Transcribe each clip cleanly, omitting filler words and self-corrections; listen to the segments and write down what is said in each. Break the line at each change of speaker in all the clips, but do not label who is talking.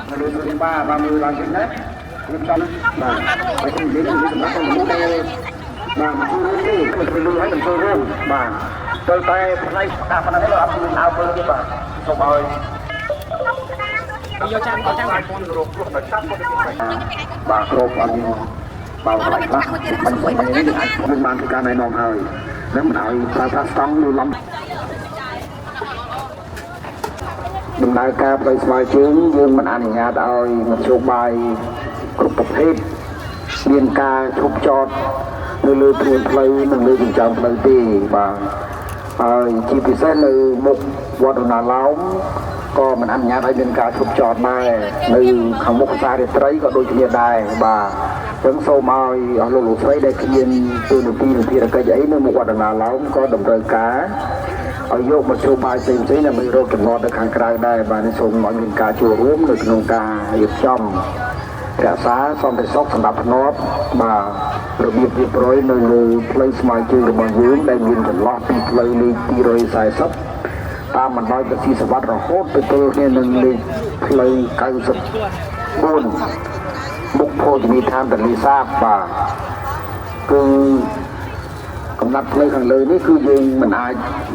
มาดูสุบ้าบามือลองกินนะคุณจอมมาไปที่นี่ที่สำนักของผมเองมาดูนี่คือดูให้มันโชว์ร่วมมาโดยไปในตาพนักให้เราเอาเบอร์ดีกว่าส่งไปยจังเอาจังคนรบกวนแบบชัดคนที่ไปบาครบอันนี้บาอะไรครับมันสวยมันนี่มันมาคือการในนองเฮยแล้วมันเอาปลาทัสต้องดูล้ำដំណើរការផ្លូវស្វាយជើងយើងមិនអនុញ្ញាតឲ្យមធ្យោបាយគ្រប់ប្រភេទមានការឈប់ចតនៅលើព្រាងផ្លូវនិងលើចិញ្ចើមផ្លូវទេបាទហើយជាពិសេសនៅមុខវត្តណាឡោមក៏មិនអនុញ្ញាតឲ្យមានការឈប់ចតដែរនៅខាងមុខផ្សាររាត្រីក៏ដូចគ្នាដែរបាទអញ្ចឹងសូមឲ្យអស់លោកស្រីដែលគ្មានទូនាទីភារកិច្ចអីនៅមុខវត្តណាឡោមក៏តម្រូវការឲ្យយកមកចូលបាយផ្សេងៗដើម្បីរកចំណតនៅខាងក្រៅដែរបាទនេះសូមឲ្យមានការចូលរួមនៅក្នុងការរៀបចំរក្សាសន្តិសុខសម្រាប់ភ្នាប់បាទរបៀបរៀបរយនៅលើផ្លូវស្មៅជើងរបស់យើងដែលមានចន្លោះពីផ្លូវលេខ240តាមបណ្ដោយប្រសិទ្ធវត្តរហូតទៅទល់គ្នានឹងលេខផ្លូវ94មុខភោជនីយដ្ឋានទន្លេសាបបាទគឺកំណត់ផ្លូវខាងលើនេះគឺយើងមិនអាច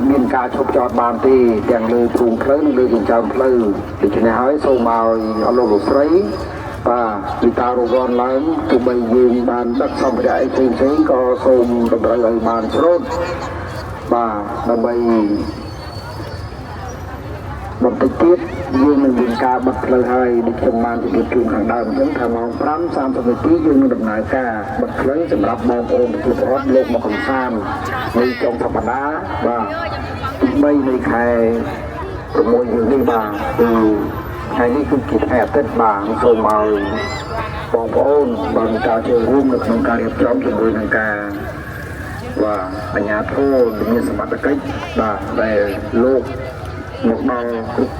មានការឈប់ចតបានទេទាំងលើទ្រូងផ្លូវនិងលើចិញ្ចើមផ្លូវដូច្នេះហើយសូមឲ្យអស់លោកលោកស្រីបាទវិតារវ័នឡើងទោះបីយើងបានដឹកសម្ភារៈអីផ្សេងៗក៏សូមតម្រូវឲ្យបានស្រូតបាទដើម្បីបន្តិចទៀតយើងនឹងមានការបិទផ្លូវហើយដូចខ្ញុំបានជម្រាបជូនខាងដើមអញ្ចឹងថាម៉ោង5:30នាទីយើងនឹងដំណើរការបិទផ្លូវសម្រាប់បងប្អូនទទួលប្រវត្តិលោកមកកំសាន្តនៅចុងសប្តាហ៍បាទទី3នៃខែ6យើងនេះបាទគឺថ្ងៃនេះគឺជាថ្ងៃអាទិត្យបាទសូមឲ្យបងប្អូនបានការចូលរួមនៅក្នុងការរៀបចំជាមួយនឹងការបាទបញ្ញាធម៌មានសមត្ថកិច្ចបាទដែលលោកមកដល់គ្រប់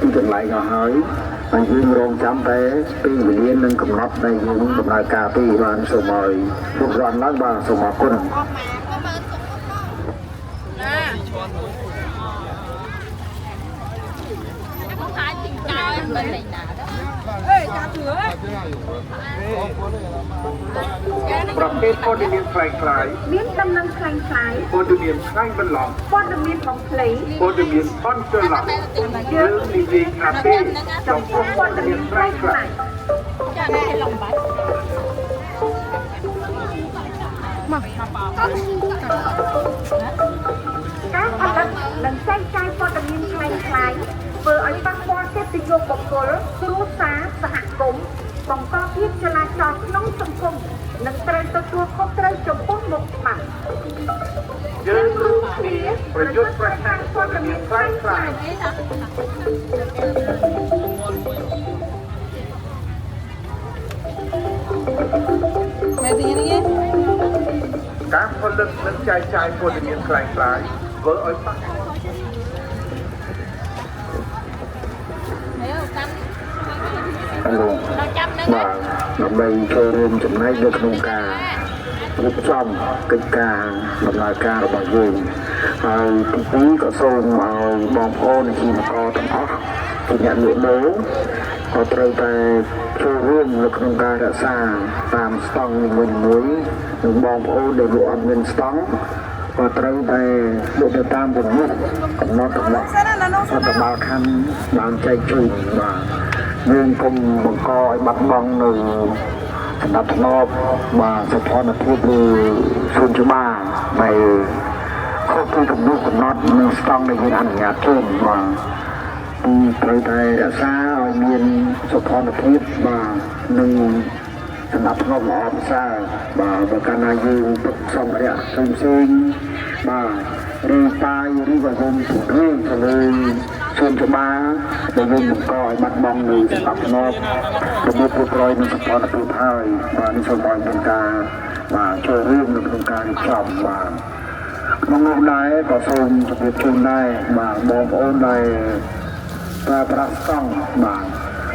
ទីកន្លែងក៏ហើយហើយយើងរងចាំតែពេលវេលានឹងកំណត់ដែលយើងដំណើរការពីបានសូមឲ្យគ្រប់រំឡើងបាទសូមអរគុណប្រភេទព័ត៌មានខ្លាំងខ្លាយមានដំណឹងខ្លាំងខ្លាយព័ត៌មានខ្លាំងបន្លំព័ត៌មានបំភ្លៃព័ត៌មានបន់ច្រឡំយើងនិយាយថាទេចំពោះព័ត៌មានខ្លាំងខ្លាយចា៎ឡំបាច់មកការអត់នឹងចែកចាយព័ត៌មានខ្លាំងខ្លាយធ្វើឲ្យប៉ះពាល់កិត្តិយសបុគ្គលគ្រួសារសហគមន៍បង្កភាពចលាចលក្នុងសង្គមនិងត្រូវទទួលខុសត្រូវចំពោះមុខច្បាប់យើងរួមគ្នាប្រយុទ្ធប្រឆាំងព័ត៌មានខ្លាំងខ្លាយមែនទេនេះការផលិតនិងចែកចាយព័ត៌មានខ្លាំងខ្លាយធ្វើឲ្យប៉ះបាទដើម្បីចូលរួមចំណែកនៅក្នុងការរៀបចំកិច្ចការដំណើរការរបស់យើងហើយទី2ក៏សូមឲ្យបងប្អូនអាជីវករទាំងអស់ជាអ្នកលក់ដូរក៏ត្រូវតែចូលរួមនៅក្នុងការរក្សាតាមស្តង់នីមួយៗនិងបងប្អូនដែលលក់អត់មានស្តង់ក៏ត្រូវតែលក់ទៅតាមពង្រួមកំណត់របស់រដ្ឋបាលខណ្ឌបានចែកជូនបាទយើងកុំបង្កឲ្យបាត់បង់នៅសម្រាប់ធ្នាប់បាទសធនភាពលើសួនច្បារដែលខុសពីកំណត់និងស្តង់ដែលយើងអនុញ្ញាតជូនបាទត្រូវតែរក្សាឲ្យមានសធនភាពបាទនិងសម្រាប់ធ្នាប់ល្អប្រសើរបាទបើកាលណាយើងទុកសម្ភារៈផ្សេងបាទឬប៉ាយឬក៏យើងរឿងទៅលើសួនច្បារដែលយើងបង្កឲ្យបាត់បង់នៅសម្រាប់ធ្នាប់របៀបប្រយនឹងសធនភាពហើយបាទនេះសូមឲ្យមានការបាទចូលរួមនៅក្នុងការរៀបចំបាទក្នុងនោះដែរក៏សូមជម្រាបជូនដែរបាទបងប្អូនដែលប្រើប្រាស់ស្តង់បាទ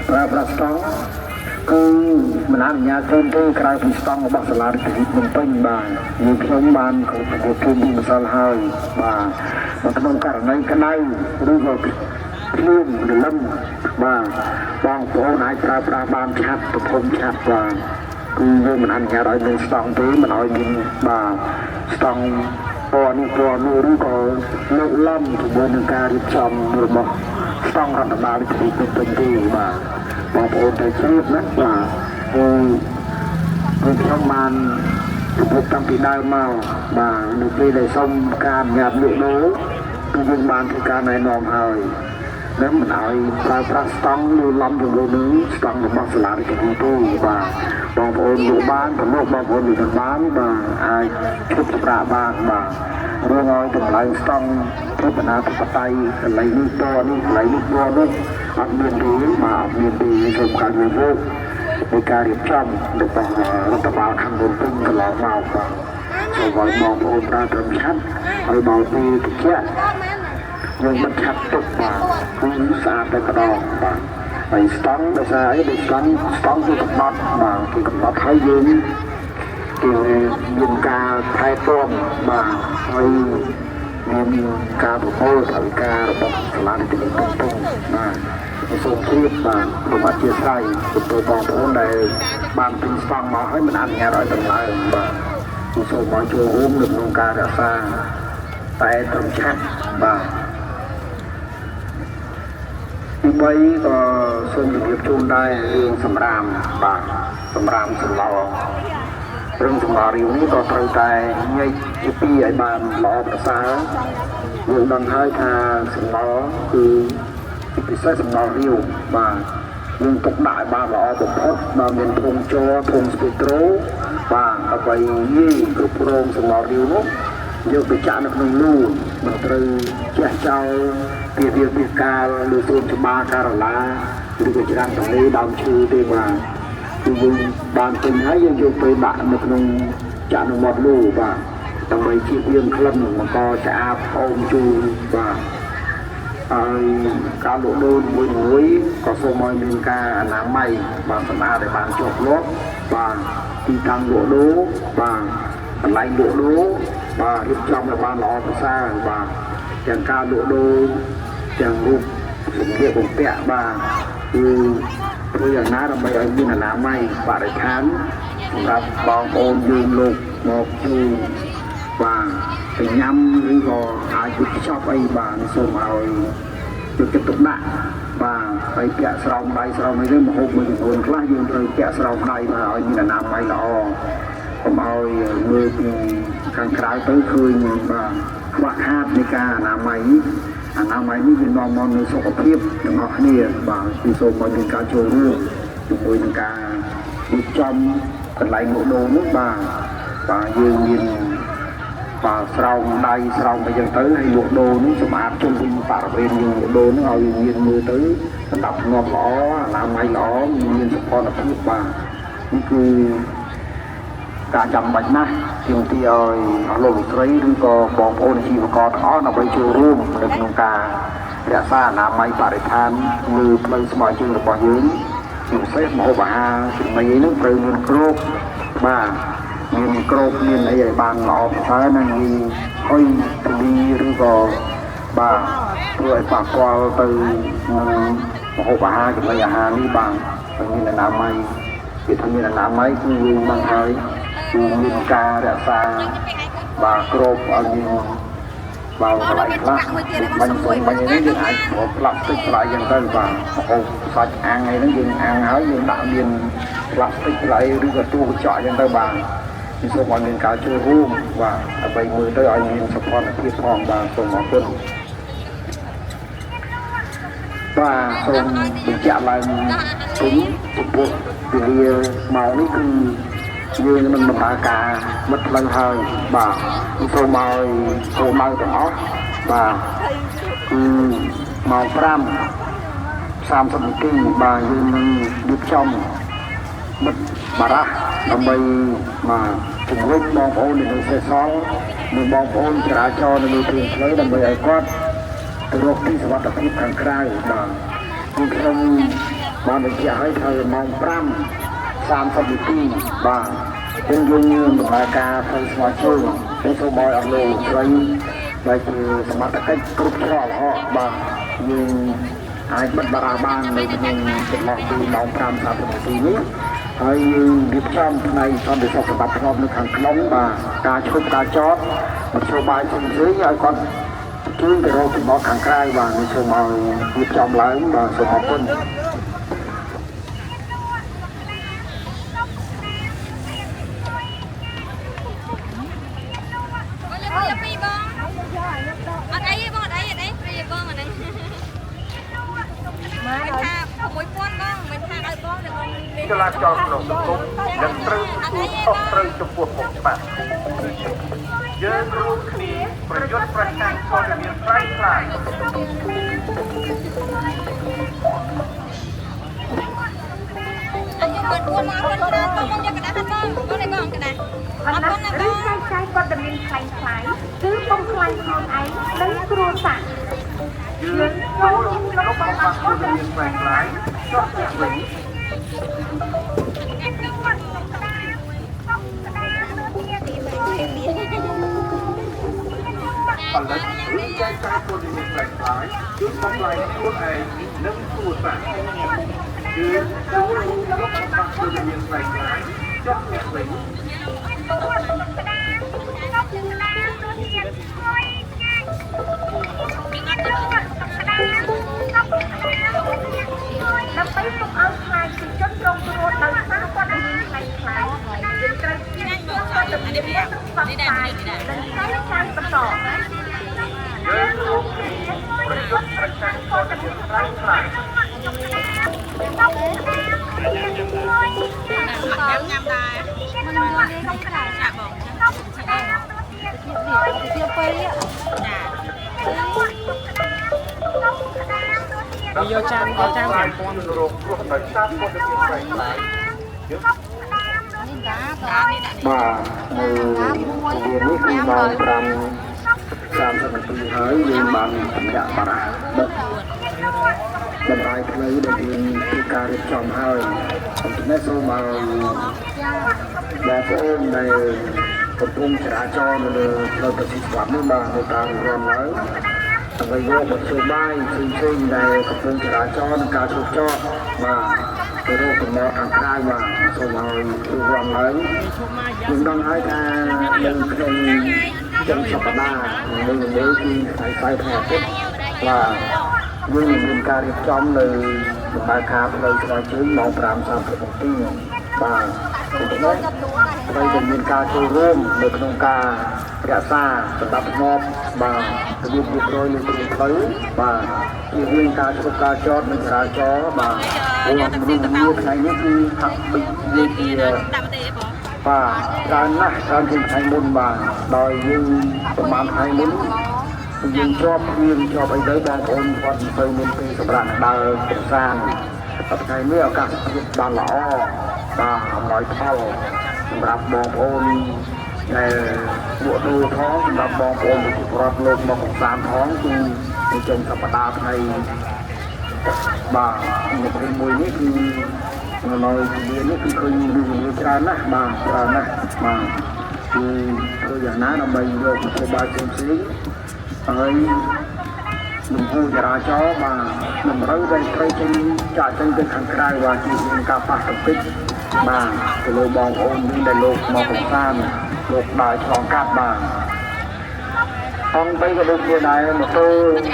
ប្រើប្រាស់ស្តង់ គឺមិនអនុញ្ញាតជូនទេក្រៅពីស្តង់របស់សាលារដ្ឋាភិបាលភ្នំពេញបាទយើងខ្ញុំបានគ្រប់គ្រងពីម្សិលហើយបាទក្នុងករណីក្តៅឬក៏ភ្លៀងរលឹមបាទបងប្អូនអាចប្រើប្រាស់បានឆាប់ប្រភពឆាប់បាទគឺយើងមិនអនុញ្ញាតឲ្យមានស្តង់ទេមិនឲ្យមានបាទស្តង់ពណ៌នេះឬក៏លើកឡំជាមួយនឹងការរៀបចំរបស់ស្តង់រដ្ឋបាលរាជធានីភ្នំពេញទេបាទបងប្អូនតែជ្រាបណាបាទគឺខ្ញុំបានប្រពន្ធតាំងពីដើមមកបាទនៅពេលដែលសុំការអនុញ្ញាតលក់ដូរគឺយើងបានធ្វើការណែនាំហើយនឹងមិនឲ្យប្រើប្រាស់ស្តង់លើឡំជាមួយនឹងស្តង់របស់សាលារដ្ឋាភិបាលទេបាទបងប្អូនលក់បានប្រមូលបងប្អូនលក់បានបាទអាចឈប់សម្រាកបានបាទរឿងឲ្យតម្លៃស្តង់ធ្វើបណ្ណាធិបតេយ្យកន្លែងនេះតនេះកន្លែងនេះតនោះអត់មានទេបាទអត់មានទេសូមការវិវត្តនៃការរៀបចំរបស់រដ្ឋបាលខាងមុនពេញកន្លងមកបាទសូមឲ្យបងប្អូនប្រើត្រឹមឆាត់ឲ្យមកទីតិចយើងមិនឆាត់ទុកបាទគឺស្អាតតែម្ដងបាទហើយស្តង់ដោយសារអីដោយស្តង់គឺកំណត់បាទគឺកំណត់ឲ្យយើងគឺមានការថែទាំបាទហើយមានការប្រមូលថវិការបស់សាលារដ្ឋាភិបាលពេញបាទសូមជម្រាបបាទសូមអធិស្ឋានទៅបងប្អូនដែលបានទិញស្តង់មកហើយមិនអនុញ្ញាតឲ្យតម្លើងបាទសូមមកចូលរួមនៅក្នុងការរក្សាតែត្រឹមឆាត់បាទទី3ក៏សូមជម្រាបជូនដែររឿងសម្រាមបាទសម្រាមសម្លរឿងសម្លរាវនេះក៏ត្រូវតែញែកជាពីរឲ្យបានល្អប្រសើរយើងដឹងហើយថាសម្លគឺពិសេសសម្លរាវបាទយើងទុកដាក់ឲ្យបានល្អបំផុតបើមានធុងជ័រធុងស្ពេក្រូបាទដើម្បីងាយគ្រប់គ្រងសម្លរាវនោះយកទៅចាក់នៅក្នុងលូមិនត្រូវជះចោលពីវាពីកាលឬសួនច្បារការឡាឬក៏ច្រាំងទន្លេដើមឈើទេបាទគឺយើងបានពេញហើយយើងយកទៅដាក់នៅក្នុងចាក់នៅមាត់លូបាទដើម្បីជៀសវាងក្លិនបង្កឆ្អាបអូមជូរបាទហើយការលក់ដូរមួយក៏សូមឲ្យមានការអនាម័យបាទសម្អាតឲ្យបានជាប់លាប់បាទទីតាំងលក់ដូរបាទកន្លែងលក់ដូរបាទរៀបចំឲ្យបានល្អប្រសើរបាទទាំងការលក់ដូរទាំងរូបសម្ភារបំពាក់បាទគឺធ្វើយ៉ាងណាដើម្បីឲ្យមានអនាម័យបរិស្ថានសម្រាប់បងប្អូនយើងលោកមកជួយបាទទៅញ៉ាំឬក៏អាចទៅខ្ចប់អីបាទសូមឲ្យយកចិត្តទុកដាក់បាទហើយពាក់ស្រោមដៃស្រោមអីទៅមកហូបមួយចំនួនខ្លះយើងត្រូវពាក់ស្រោមដៃបាទឲ្យមានអនាម័យល្អកុំឲ្យមើលពីខាងក្រៅទៅឃើញបាទខ្វះខាតនៃការអនាម័យនេះវានាំមកនូវសុខភាពទាំងអស់គ្នាបាទគឺសូមឲ្យមានការចូលរួមជាមួយនឹងការរៀបចំកន្លែងលក់ដូរនោះបាទយើងមានបាទស្រោមដៃស្រោមអីចឹងទៅហើយលក់ដូរនោះសម្អាតជុំវិញបរិវេណយើងលក់ដូរនោះឲ្យមានមើលទៅស្ដាប់ស្ងប់ល្អអនាម័យល្អមានសុខភាពបាទនេះគឺការចាំបាច់ណាស់ទាមទារឲ្យអស់លោកលោកស្រីឬក៏បងប្អូនអាជីវករទាំងអស់ដើម្បីចូលរួមនៅក្នុងការរក្សាអនាម័យបរិស្ថានលើផ្លូវស្មៅជើងរបស់យើងជាពិសេសម្ហូបអាហារចំណីអីនោះត្រូវមានគ្របបាទមានគ្របមានអីឲ្យបានល្អប្រសើរនឹងហុយទលីឬក៏បាទធ្វើឲ្យប៉ះពាល់ទៅនឹងម្ហូបអាហារចំណីអាហារនេះបាទត្រូវមានអនាម័យវាថាមានអនាម័យគឺយើងបានហើយគឺមានការរក្សាបាទគ្របឲ្យយើងបើកន្លែងខ្លះបាញ់នេះយើងអាចប្រើផ្លាស្ទិកខ្លះយ៉ាងទៅបាទអូសាច់អាំងអីហ្នឹងយើងអាំងហើយយើងដាក់មានផ្លាស្ទិកខ្លះឬក៏ទូកញ្ចក់យ៉ាងទៅបាទគឺសូមឲ្យមានការចូលរួមបាទដើម្បីមើលទៅឲ្យមានសុខភាពផងបាទសូមអរគុណបាទសូមបញ្ជាក់ឡើងពីចំពោះវិលាម៉ោងនេះគឺយើងនឹងដំណើរការបិទផ្លូវហើយបាទសូមឲ្យគោលដៅទាំងអស់បាទគឺម៉ោង5:30នាទីបាទយើងនឹងរៀបចំបិទបារះដើម្បីបាទជំរុញបងប្អូននៅសេសសល់និងបងប្អូនចរាចរណ៍នៅលើទ្រង់ផ្លូវដើម្បីឲ្យគាត់ទៅរកទីសុវត្ថិភាពខាងក្រៅបាទខ្ញុំបានបញ្ជាក់ឲ្យថាម៉ោង5 30 នាទីបាទយើងយើងដំណើរការធ្វើស្វាជើងទៅសូមឲ្យអស់លោកស្រីដែលជាសមត្ថកិច្ចគ្រប់ច្រកហោបាទយើងអាចបិទបារាបាននៅក្នុងចន្លោះពីម៉ោង 5:30 នាទីនេះហើយយើងរៀបចំផ្នែកសន្តិសុខសម្រាប់ធ្នាប់នៅខាងក្នុងបាទការឈប់ការចតមធ្យោបាយផ្សេងៗឲ្យគាត់ជួយទៅរកចំណតខាងក្រៅបាទសូមឲ្យរៀបចំឡើងបាទសូមអរគុណចលាចលក្នុងសង្គមនឹងត្រូវទទួលខុសត្រូវចំពោះមុខច្បាប់យើងរួមគ្នាប្រយុទ្ធប្រឆាំងព័ត៌មានខ្លាំងខ្លាយអញ្ចឹងបងមកអរគុណច្រើនបងយកกระดาษហ្នឹងបងនេះបងกระดาษអរគុណណាបងចែកចាយព័ត៌មានខ្លាំងខ្លាយគឺពុំខ្លាំងខ្លួនឯងនិងគ្រួសារយើងចូលក្នុងបំផាត់ព័ត៌មានខ្លាំងខ្លាយចុះទៅវិញផលិតឬចែកចាយព័ត៌មានផ្សេងៗគឺបំផ្លាញខ្លួនឯងនិងគ្រួសារគឺចូលយកបំផាត់ព័ត៌មានផ្សេងៗចុះទៅវិញដើម្បីទុកឲ្យខ្លាចពីជនរងគ្រោះដោយសារព័ត៌មានខ្លាំងខ្លាយយើងត្រូវជៀសវាងព័ត៌មាននេះដែរនិងចែកចាយបន្តយើងរួមគ្នាប្រយុទ្ធប្រឆាំងព័ត៌មានខ្លាំងខ្លាយញ៉ាំដែរមិនយកទេចាបងជាពេលចាយកចាន5000រោគគ្រោះដោយសារព័ត៌មានខ្លាំងខ្លាយយើងបាទនៅវានេះគឺម៉ោង 5:30 នាទីហើយយើងបានសម្រាប់បារះដឹកបណ្ដាញផ្លូវដែលយើងធ្វើការរៀបចំហើយដូច្នេះសូមឲ្យបងប្អូនដែលកំពុងចរាចរណ៍នៅលើផ្លូវប្រសិទ្ធភាពនេះបាទនៅតាមរំឡើងដើម្បីយកមធ្យោបាយផ្សេងៗដែលកំពុងចរាចរណ៍និងការឈប់ចតបាទទៅរកចំណតខាងក្រៅបាទសូមឲ្យជួយរំឡើងយើងដឹងហើយថានៅក្នុងចំសប្តាហ៍នៅលើគឺថ្ងៃថ្ងៃអាទិត្យបាទយើងមានការរៀបចំនៅដំណើរការផ្លូវស្វាជើងម៉ោង 5:30 នាទីបាទដូច្នេះត្រូវតែមានការចូលរួមនៅក្នុងការរក្សាសណ្ដាប់ធ្នាប់បាទរបៀបរៀបរយនៅក្នុងផ្លូវបាទជារឿងការឈប់ការចតនិងចរាចរណ៍បាទព្រោះមនុស្សថ្ងៃនេះគឺហាក់បីនិយាយបាទច្រើនណាស់ច្រើនជាងថ្ងៃមុនបាទដោយយើងប្រហែលថ្ងៃមុនយើងជាប់គ្រឿងជាប់អីទៅបងប្អូនគាត់មិនទៅមានពេលសម្រាប់ដើរកម្សាន្តតែថ្ងៃនេះឱកាសធាតុបានល្អបាទអំណោយផលសម្រាប់បងប្អូនដែលលក់ដូរផងសម្រាប់បងប្អូនប្រជាពលរដ្ឋលោកមកកម្សាន្តផងគឺនៅចុងសប្តាហ៍ថ្ងៃបាទ21នេះគឺនៅជំនាញនេះគឺឃើញមានច្រើនណាស់បាទច្រើនណាស់បាទគឺធ្វើយ៉ាងណាដើម្បីយកមធ្យោបាយផ្សេងៗហើយលំហូរចរាចរណ៍បាទតម្រូវតែត្រូវចេញចាក់ចេញទៅខាងក្រៅបាទជាមានការប៉ះទង្គិចបាទទៅលើបងប្អូនវិញដែលលោកមកកម្សាន្តលោកដើរឆ្លងកាត់បាទកង់3ក៏ដូចគ្នាដែរម៉ូតូ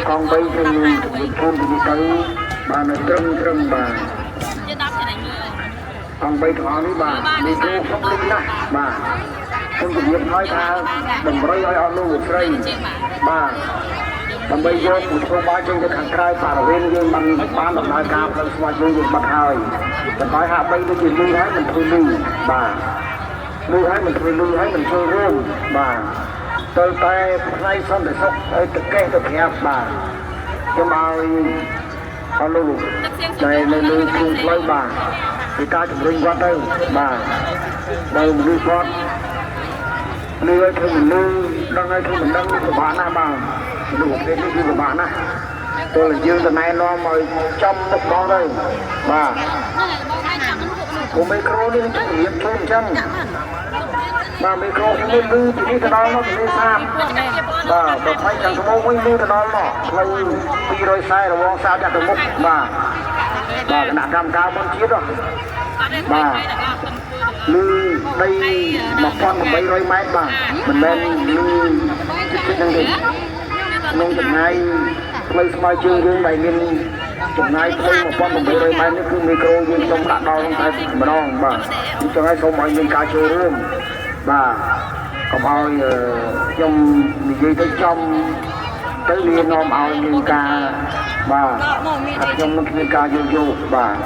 កង់3គឺមានភូមិទីទៅបាទនៅត្រឹមបាទជា10ចំណេញមើលកង់3ទាំងអស់នេះបាទមានគោគ្រប់លិចណាស់បាទខ្ញុំជម្រាបឲ្យថាតម្រូវឲ្យអស់លោកស្រីបាទដើម្បីយកមធ្យោបាយចេញទៅខាងក្រៅបរិវេណយើងបានដំណើរការផ្លូវស្វាជើងយើងបាត់ហើយតែហើយហាក់បីដូចជាលឺហើយមិនធ្វើលឺបាទលឺហើយមិនធ្វើលឺហើយមិនចូលរួមបាទទៅតែផ្នែកសន្តិសុខឲ្យតកេះទៅប្រាប់បាទខ្ញុំឲ្យអស់លោកដែលនៅលើគ្រឿងផ្លូវបាទពីការជំរុញគាត់ទៅបាទបើមនុស្សគាត់លឺឲ្យធ្វើមិនលឺដឹងឲ្យធ្វើមិនដឹងពិបាកណាស់បាទមនុស្សប្រភេទនេះគឺពិបាកណាស់ទោះយើងទៅណែនាំឲ្យចំមុខបងទៅបាទ ผมไม่โครนี่จะเรียบชนจังมาไม่โครนี่ลือที่นี่จะนอนแล้วไม่ทราบแบบไฟจังสมองไม่ลือจะนอนหรอกเราปีโรยไซเราวองซาจากตะมุกมาขนาดทำกาวบนชีสหรอกลือได้มาพอนใบโรยไม้บ้างมันแม่นลือคิดนั่งดินุ่งจากไงเลยสมัยชื่อเรื่องใบเงินจากไงเลยมาพอนใบโรยไม้นี่คือไมโครยิงจมกระดองไทยมาน้องจะให้สมัยยิงกาโชว์ร่วมก็เอาtrong gì tới trong tới liên nom ao như ca trong như ca vô và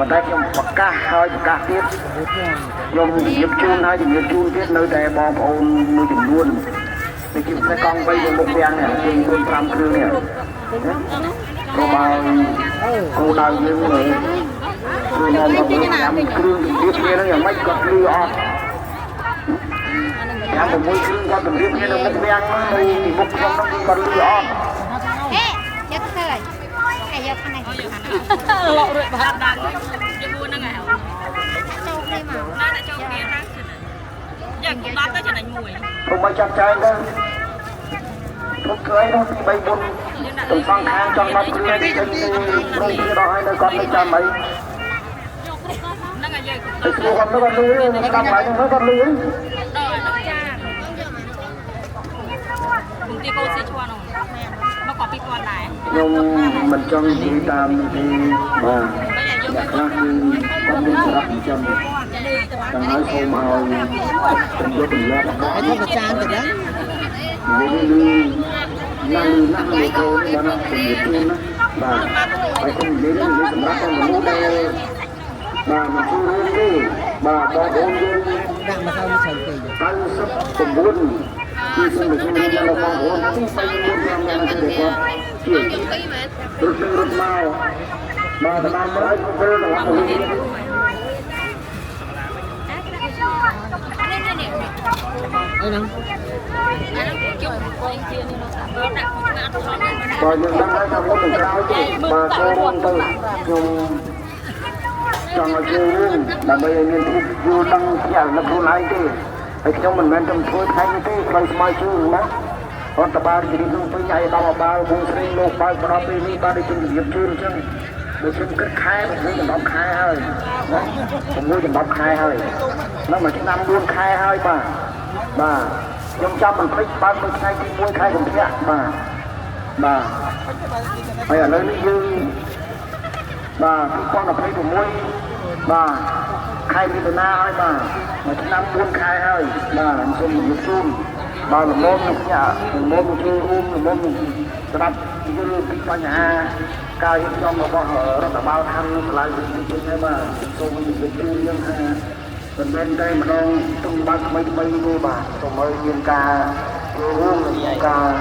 đây trong bậc ca hơi ca tiếp trong nghiệp chun hay nghiệp chun tiếp nơi đây bom ôn nuôi chừng luôn thì chúng sẽ con vây một đen này trên con tram cương này có bao cô đào những người cô nom có bước nhắm cương tiếp kia nó là mấy cặp lư on nhà một môi trường qua từng đêm như là một đen thì một con nó còn lư on
chết rồi cái giờ này
lộ rồi bạn đang chưa buôn đang ngày
châu đi mà
đang đã châu kia đang giờ cũng bắt tới cho đánh mùi
không phải chặt trai đâu không cưới đâu thì bay buồn từng phong khang trong mắt cưới thì chân rồi kia đó hai đứa con mới cha mấy
đang ngày giờ
cái cô con nó còn lưới nó làm lại nó còn lưới
đi cô sẽ cho nó mà có bị còn lại
nhưng mình cho chị tam thì mà nhạc hát như con đi sẽรับchân đang nói khô màu trong gia đình lo
cái thôi mà chan rồi đó
đi năng đi cô nó nó cùng nghiệp luôn đó và phải không đến những cái sầm rác trong một đây mà mình chưa luôn đi mà có bốn luôn
đang mà sao nó sờn kỳ vậy
tay sắp cùng bốn khi sinh được những người là con bốn không phải bốn năm ngày là được con chuyện rất mau mà thằng nam mới cũng có là lắm rồi
đây nè
và những năm nay thằng có một cao chứ mà cô không từ nhưng chẳng là chưa luôn là bây giờ nên thu vô đăng kia là thu lại đi thì trong mình men trong thôi thay như thế phải mai chưa đó còn tập ba thì đi không phải nhảy đâu mà ba cũng sẽ lột ba và đó đi ba đi chung việc chưa chứ để xem cách khai một người đọc khai hơi một người đọc khai hơi nó mà chúng ta luôn khai hơi mà trong trăm mình thích 30 khai thì mua khai cũng thế mà bây giờ lấy như mà con là thấy của muối mà khai đi từ na ai mà chúng ta buôn khai hơi mà xong một xung mà là môn nhà môn chơi môn đặt như cái nhà cao hơn trong một bọn rất là bao thăng lại những cái mà xong một cái chung nhưng còn bên đây mà đang tung bắn mấy đi bà xong rồi những ca những ca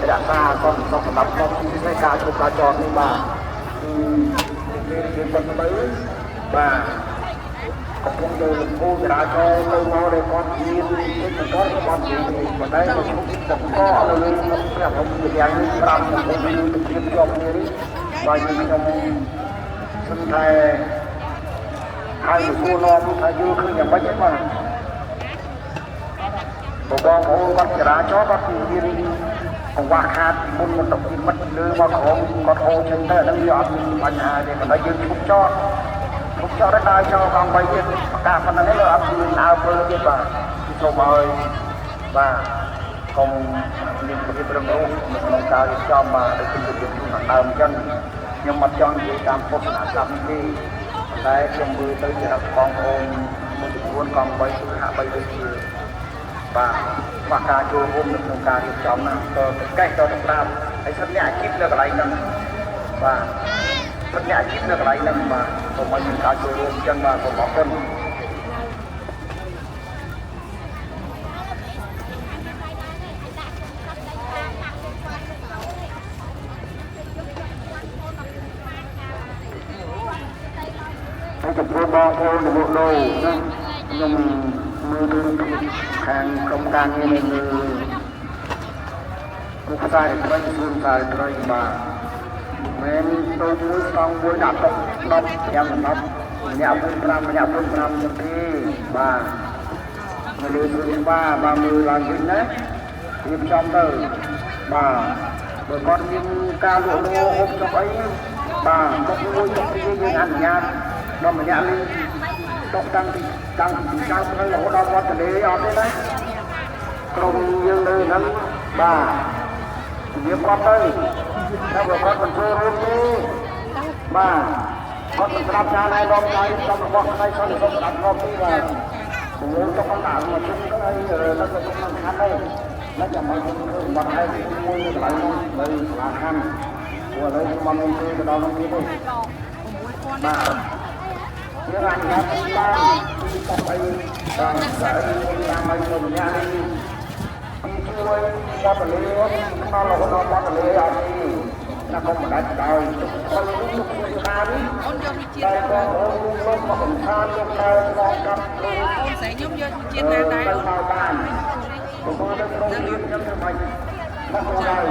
đã xa con xong phải đọc con cái ca cho ca tròn đi bà cái con tới bà không được cô đã cho lâu mau để con nhiên cái con con gì mà đây mà không có là lên cái không được ăn làm một cái thực hiện cho như đi và những trong sinh thái hai người cô lo cũng phải vô khơi nhà bách mà bộ con cô bắt ra chó bắt viên còn qua khát muốn một tập viên mất đưa vào con ô chân thế đang dọn mà nhà để mà nó dừng không cho đến đây cho con bay viên cả phần này là áp viên ao bơi viên và số mời và còn những cái đường đua mình cao cho mà để kinh nghiệm chúng ta làm chân nhưng mà cho những tam phúc làm đi đây trong bữa tới giờ con ôm một cuốn con bay hạ bay đi và cả chùa hôm được một cả được trong nào cách cho được làm hãy sắp nhảy kíp được lại nâng và sắp nhảy kíp được lại nâng mà còn mọi người cả chùa hôm chân mà còn bỏ quân chụp cô bò cô là bộ đồ nhưng mưa thương hàng công can như này người cũng sai rồi phương sai rồi mà men tôi muốn xong buổi đạp đọc em đọc nhà pun pram nanti ba menuju ba mươi lagi đấy tiếp trong từ ba bởi con những ca lộ lô hôm trong ấy ba một ngôi trong cái ăn nhạt mà nhà lên trong tăng cái lỗ đau quá để ở đây đấy không như nơi nắng ba việc con đây theo của con chơi luôn đi ba con làm cha này đom này trong bọn này sao để không làm đom đi mà muốn cho con nào mà chúng cái này nó cũng làm khăn đây nó chẳng mấy con bọn này mua lại đây là khăn của đây mà mình chơi cái đó nó như thế ba những anh em chúng ta trong đây đang sẽ làm mấy người nhà đi chui qua tờ lê nó là con qua tờ lê à đi nó không phải đánh đời con lúc ta đi đây con lúc mà còn than lúc đây con cầm
con sẽ nhóm vô trên này đây
con vào bàn con đất không liên trong cái mạch nó không đây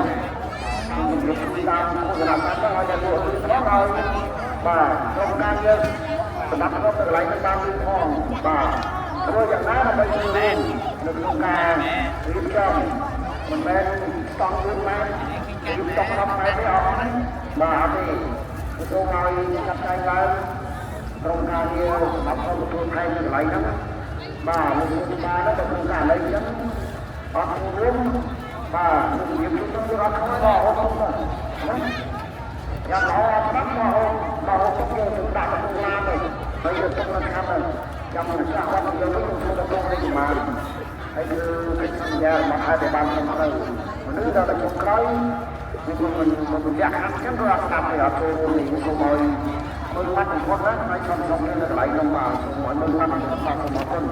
mình đi làm không làm ăn nó là điều đó rồi và trong can dân đặt nó từ lại cái bao nhiêu con và rồi dạng đó là bây giờ lên lực lượng ca tiếp trong mình bên trong luôn mà tiếp trong năm ngày mới ở mà thì tôi ngồi cắt tay lên trong ca nhiều đọc không được luôn hay được lại đó mà một người ba nó được cả lấy chứ bắt luôn và một việc chúng tôi không có không và nó bắt mà họ cũng như chúng ta cũng làm rồi bây giờ trong lần khác rồi trong lần sau đó bây giờ chúng ta không có mà hay như cái tham gia mà hai để bàn trong đây mà nếu đó là trong cái nhưng mà mình giác ăn chắc là làm thì ở chỗ mình cũng mời mắt một con đó hay xong nên là lại đồng bào mọi người mắt một con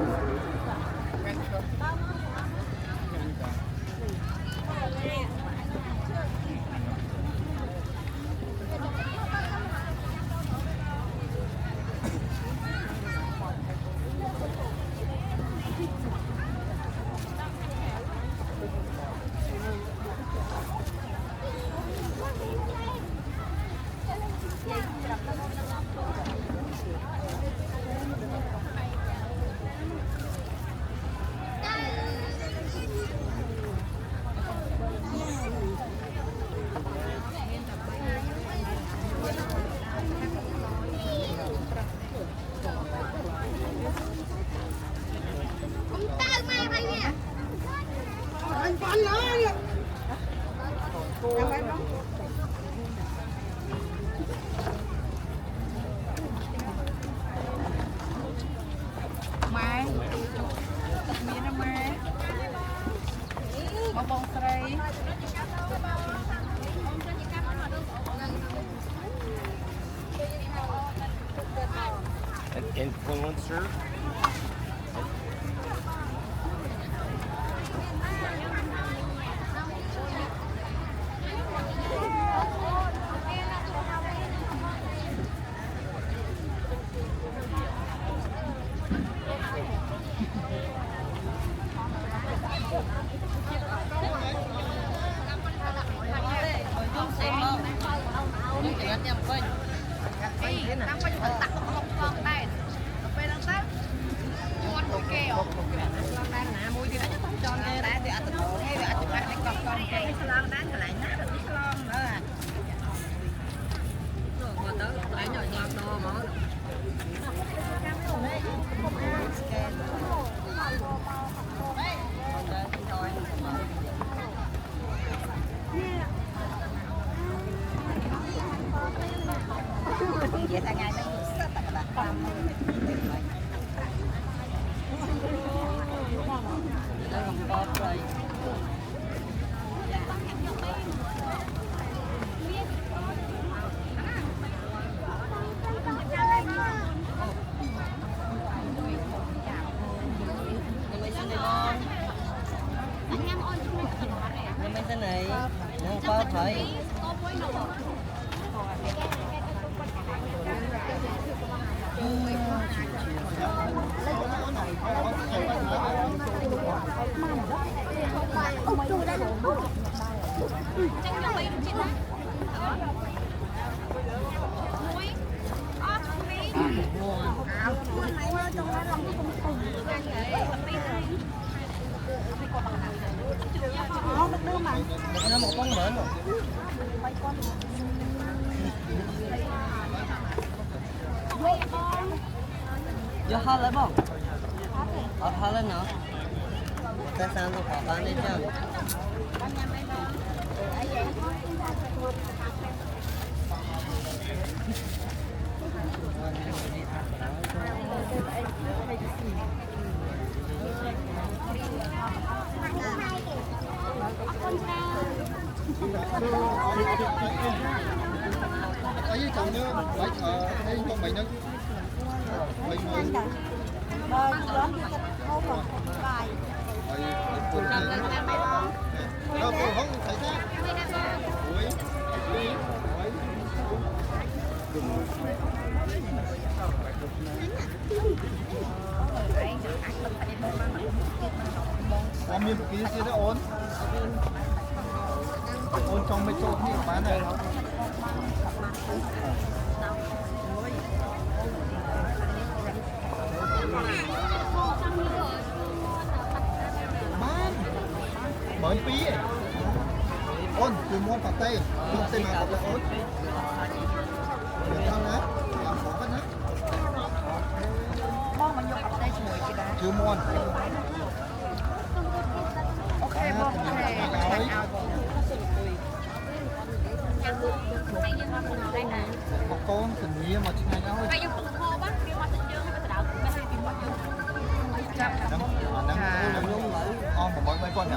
Influencer.
Vậy ta ngay nó rất là tâm.
này nó có phải
Hãy subscribe cho kênh Ghiền Mì Gõ để không bỏ lỡ những video hấp dẫn.
nó một con mỡ rồi vô ho lấy bông ho lên nó ta sang tôi bỏ bán đi chứ
ở dưới chồng nữa phải đây con mày nữa mày đâu cô không phải thế miền kia sẽ đã ổn trong mấy chỗ như bán này bán bởi phí ôn từ mua phạt tây không tên nào có ôn được không á làm khó vẫn á chưa mua ok một con tình nghĩa mà trên này thôi một mỗi mấy con nhỉ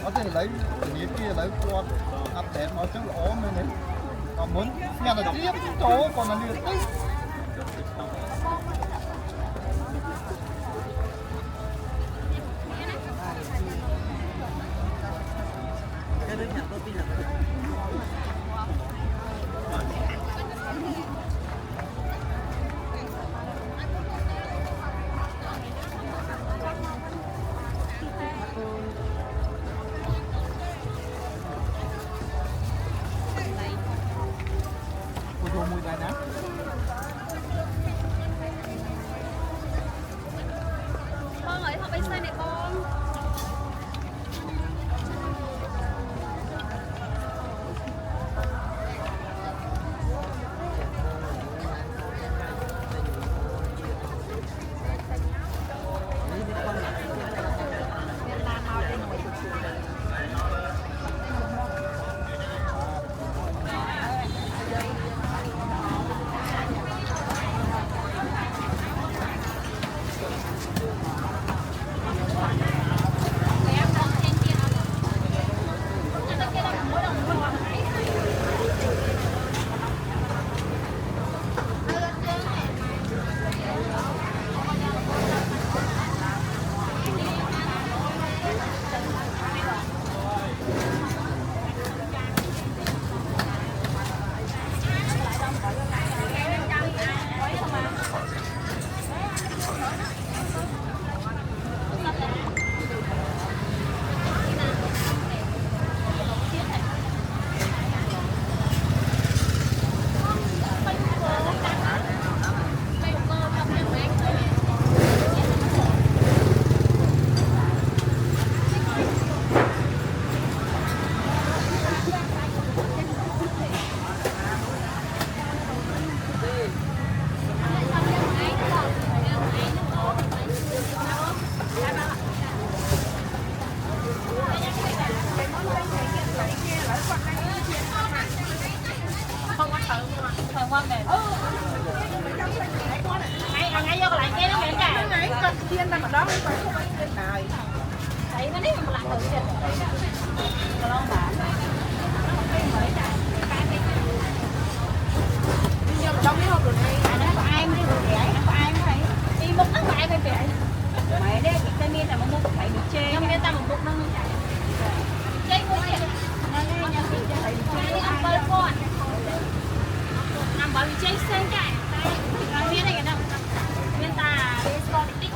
có thể lấy cái kia lấy con áp đẹp nó chắc là ốm lên đấy còn muốn nghe là tiếp chỗ còn là liệt đấy mùi này nè
con ơi học bánh xe này con ngay vô lại kia nó mẹ cả ngay con chiên ra mà đó phải không ăn trên đời thấy nó đi mà lại tự chết còn bạn trong cái hộp rồi này nó có ai mới được rẻ nó có ai mới đi một nó ai phải rẻ Mày đây cái miên là một mục phải bị chê. Nhưng miên ta một mục nó không chảy. Chê mua tiền. Nhà phải bị chê đi ăn bơ con. Nằm bảo bị chê sen chạy. Miên này cái đâu? Miên ta đi con tích.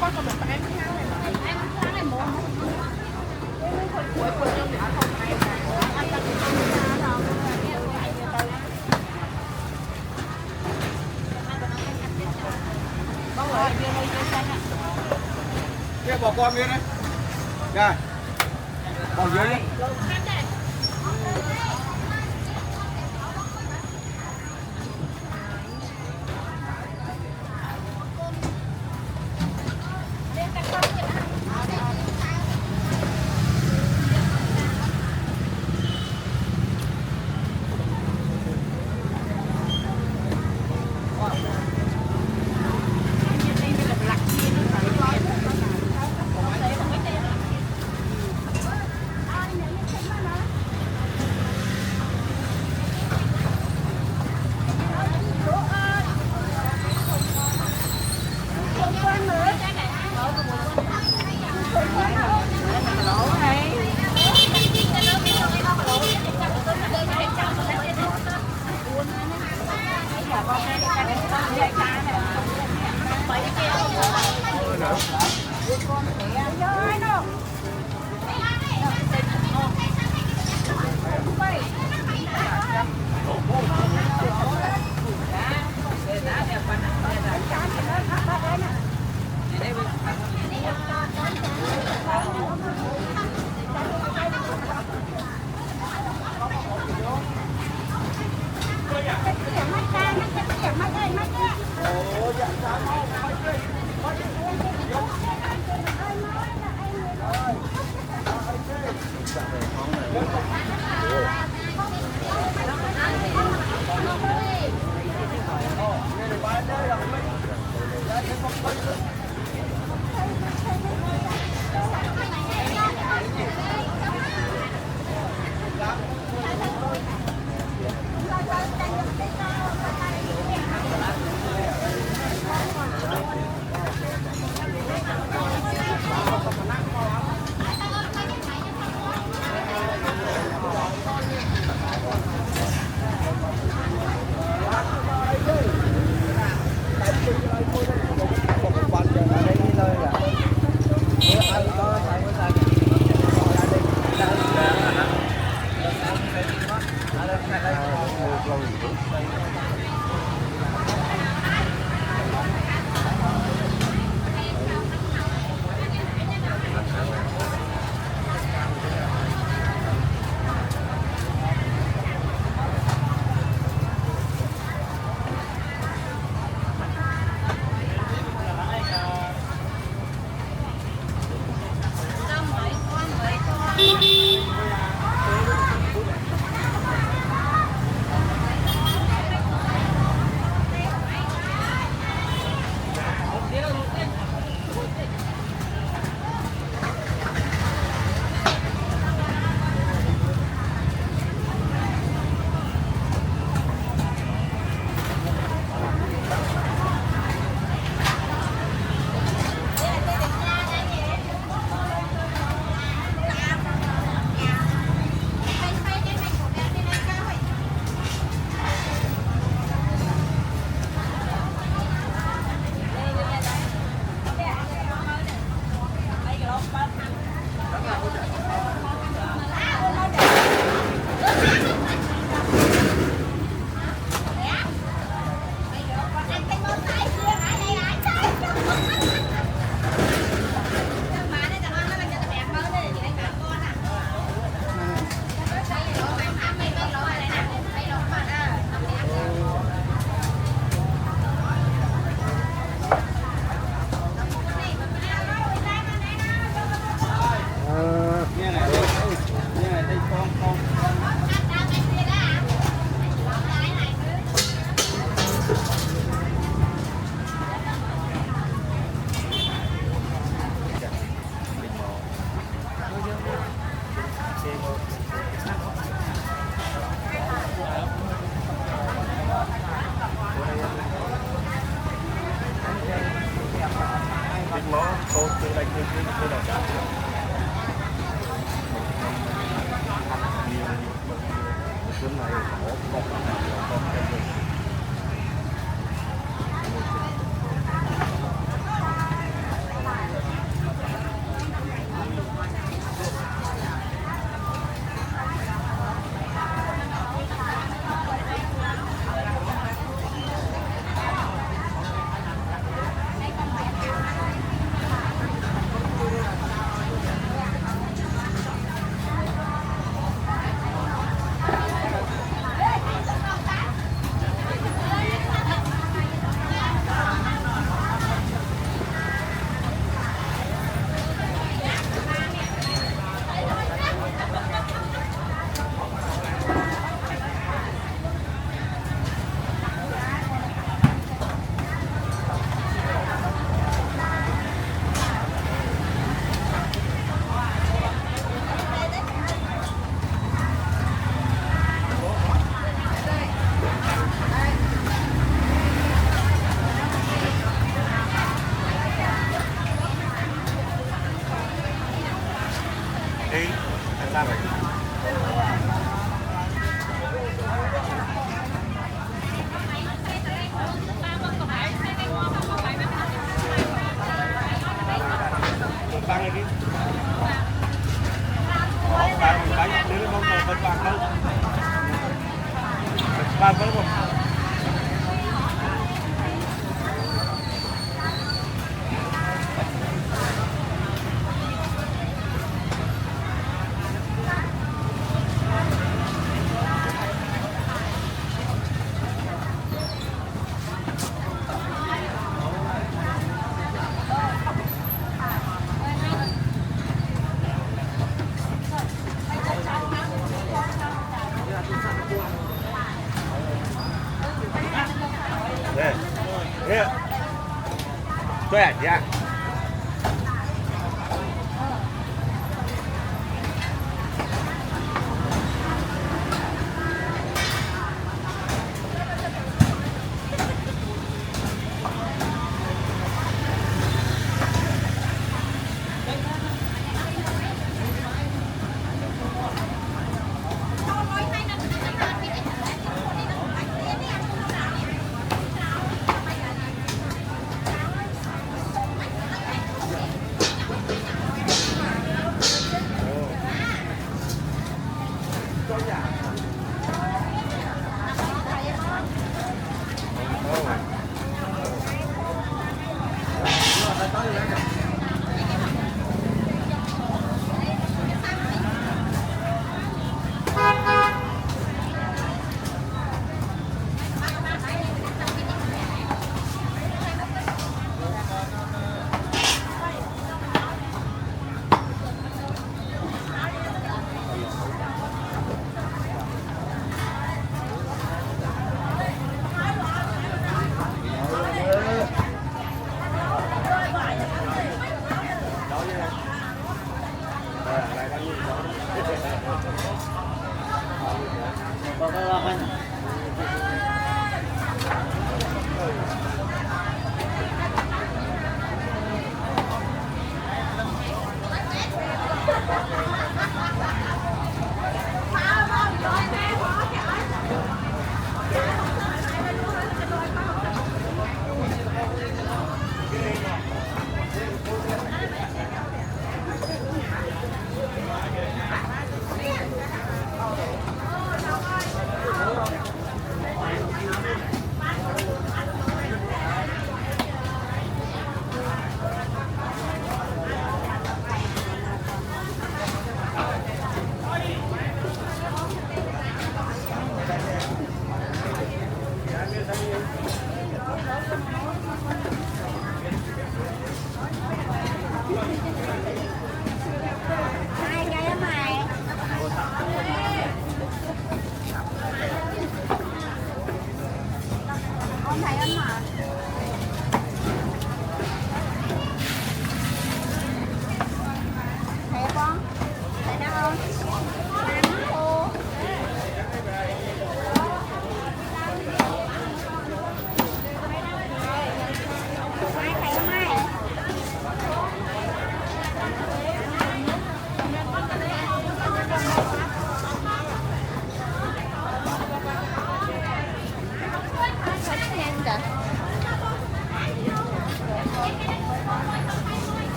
Con còn được em theo này. Em tháng này mua. Cuối cùng trong để không ai ăn ta cũng không ra đâu.
Kia bỏ con miếng đấy. Đây. Bỏ dưới đi.
네. 예. 돼, 야.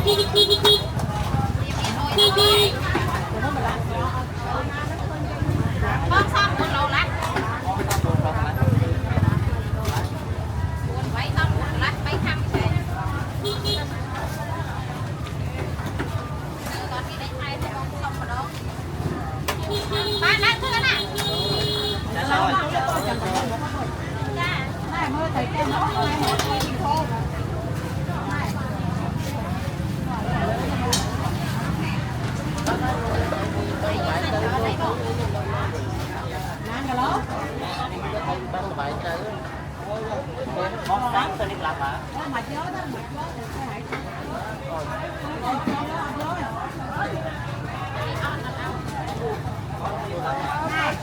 Con xong một lầu lát. Buồn váy xong một lát váy thăm thế. Còn đi đánh hai thì không xong vào đó. Ba lát thôi nè.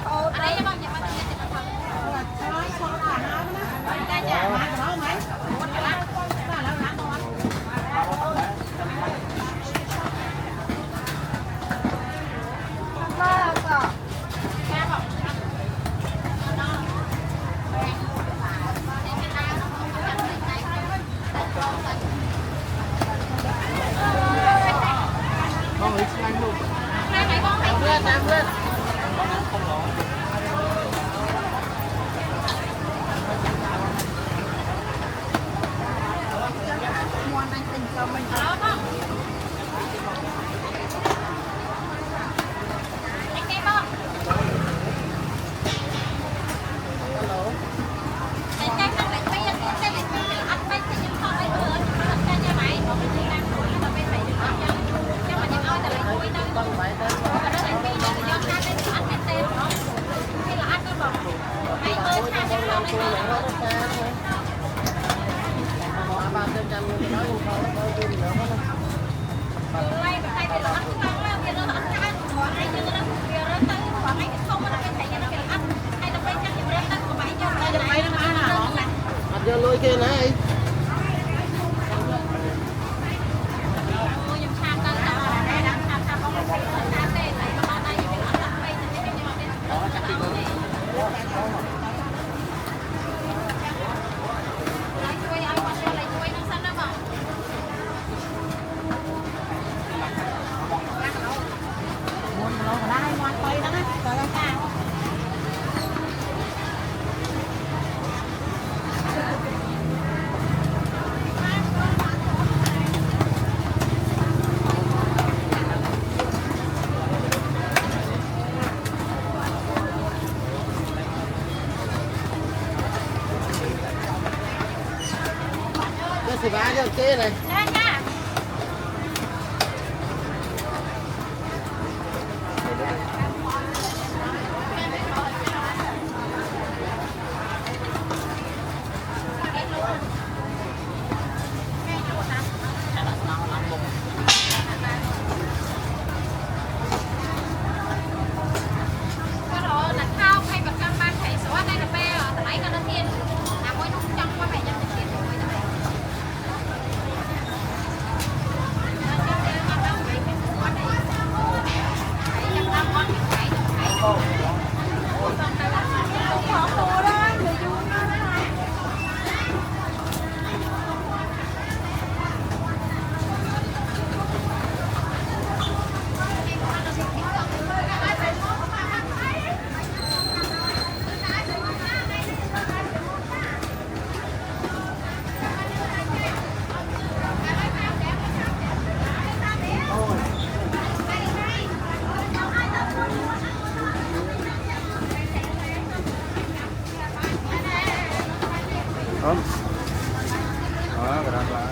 Ở đây cho con nhà con nhà thì con. Đây nhà má của nó mấy? Một cái lát. Ba lát lát con. Ba cỏ. Ba cỏ.
Con lấy xe anh luôn.
Đây này con phải lên nè lên. Đó con. Anh nghe con. Anh nghe con lại bây giờ cái lại ăn bánh thì nhưng không ai vừa. Anh cho mày một cái làm rồi là bên mày được không? Cho mà những ai ta lại vui đâu. Còn đó anh bây giờ cho ăn đến ăn cái tên đó. Hay là ăn con bò. Mày ơi cha cho con đấy thôi. Quay và tay thì là ăn không là kia nó ăn cái còn ai chưa nó kia nó tới còn ai không nó cái thầy nó kia ăn hay là bây giờ thì nó của mày cho mày được mày nó ăn hả?
Ăn cho lôi kia này.
Ôi nhưng tham ta là đây đang tham không có phải tham tên này mà đây thì ăn đặt bây giờ thì nhưng mà bên đó chắc đi lấy chuối ai quan cho lấy chuối nó xanh đó mà
Cái thứ ba cho kia này.
Không. Đó, cái đó là.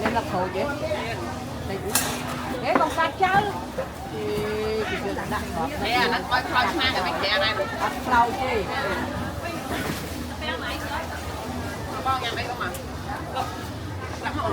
Lên lập hồ chứ. Để con cá chơi.
Thế à, nó coi coi sang cái bánh chè này.
Lâu chứ.
Bao nhiêu mấy không à? Lắm rồi.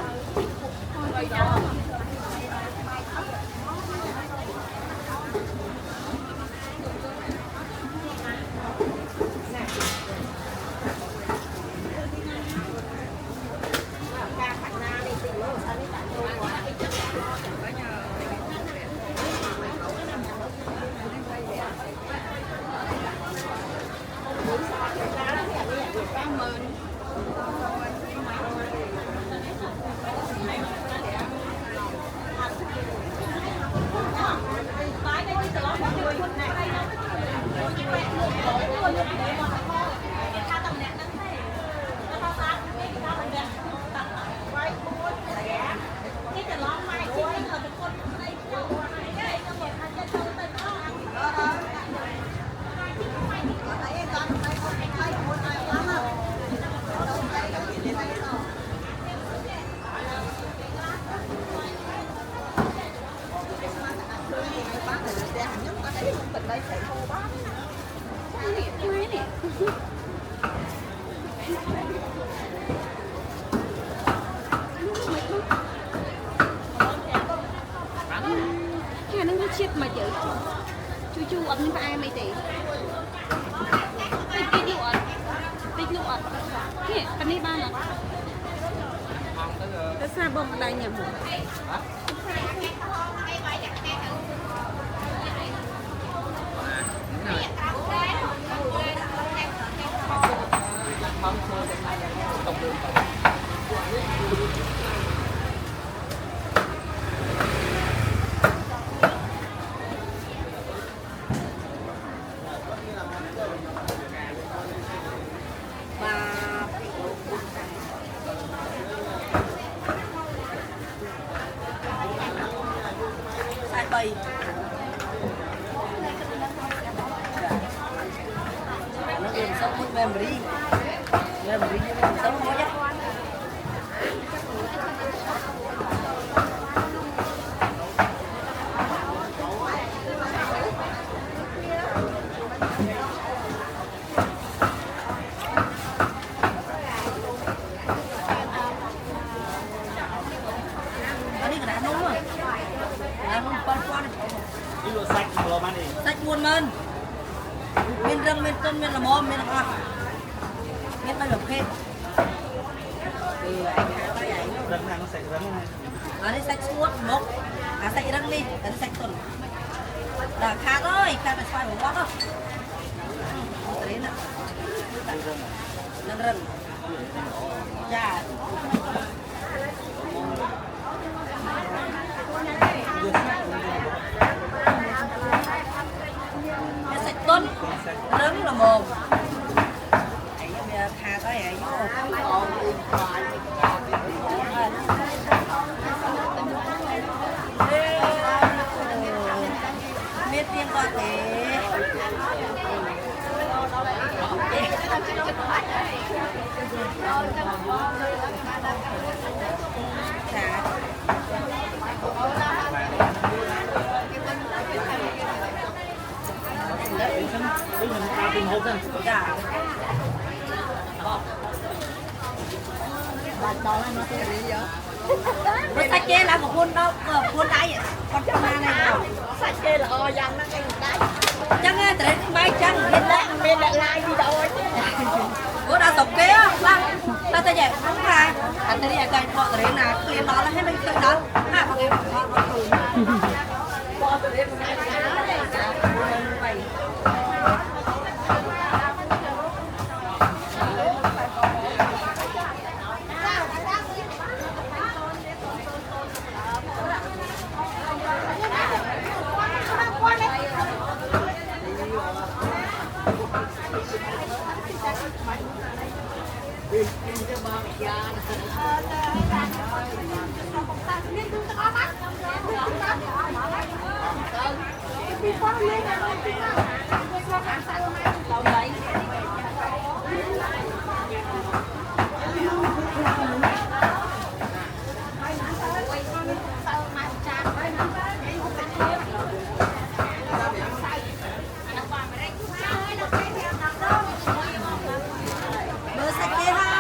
chiếc mà chữ chu chu ấm với ai mấy tỷ tích lụa nè cái này ba là cái xa bông ở đây nhỉ
Bày nó em sống một memory sống mỗi nhá sách buôn men miền rừng miền tôm miền là mồm miền là miền bay lộc khen thì anh hái tay ảnh rừng này nó sạch rừng này ở đây sạch suốt mốc à sạch rừng đi ở đây sạch tuần là khát ơi khát phải xoay một bát đó đấy nè rừng dạ cái sạch tuấn lớn là mồm khát ơi ấy biết tiếng gọi thế với sạch kê là một khuôn đáy con trong này nào
sạch kê là o dằn nó cái đấy
chẳng nghe tới mấy chẳng
bên lại lại đi đâu ấy
bữa đã tập kế á ta ta dạy không ra anh ta đi dạy coi bọn tới là liền đó là hết mình tự đó ha bọn em nó tùm bọn tới đây bữa sạch kê ha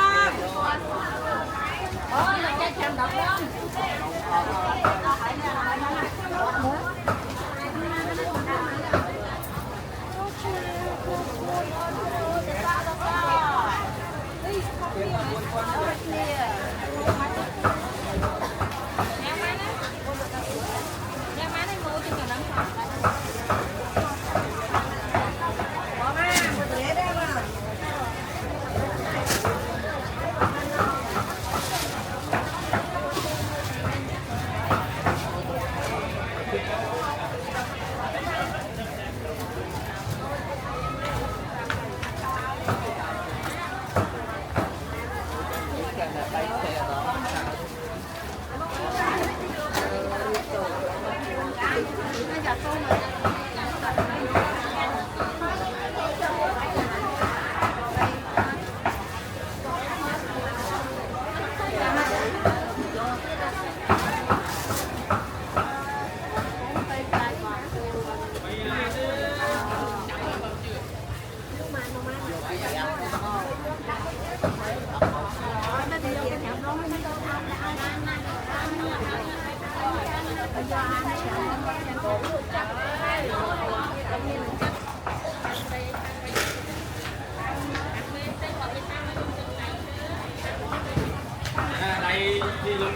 đây đi luôn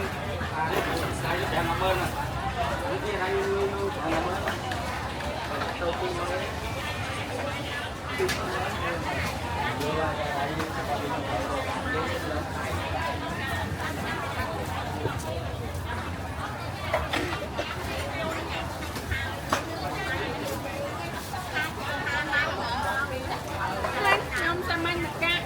đây đẹp làm ơn rồi đi đây luôn còn làm ơn đầu tiên
không sao mang một ca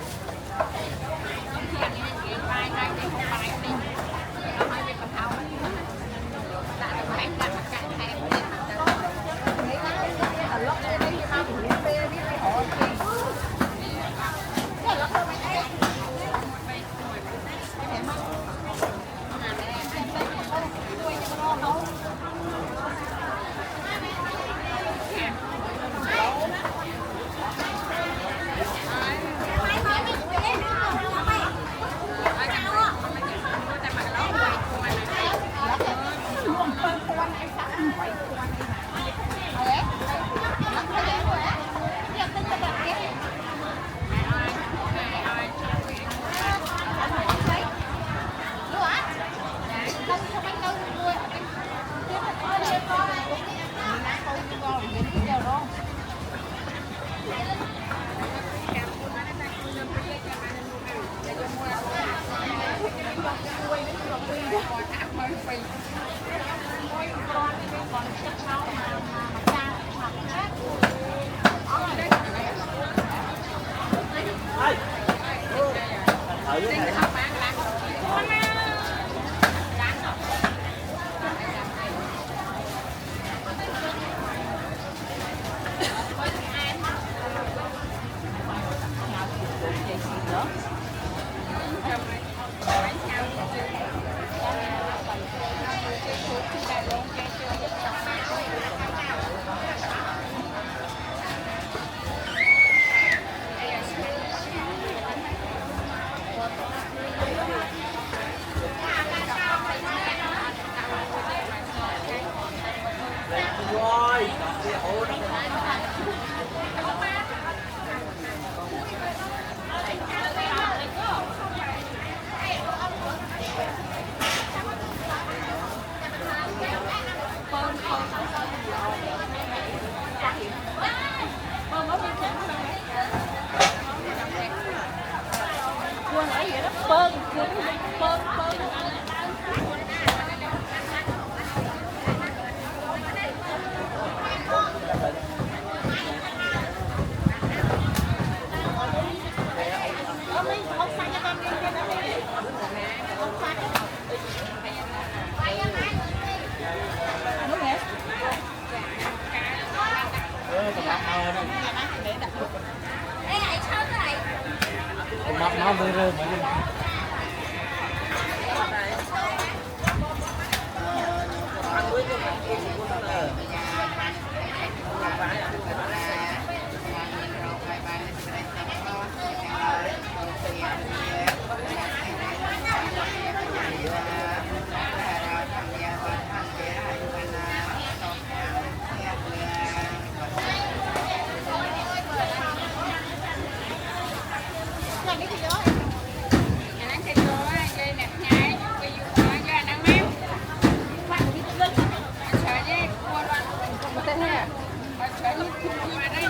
tụi mặt mơ đây.
Ê này sao thế này?
Tụi mặt nó rơi rơi mà.
Mà thế này à? Mà chơi như mà đây.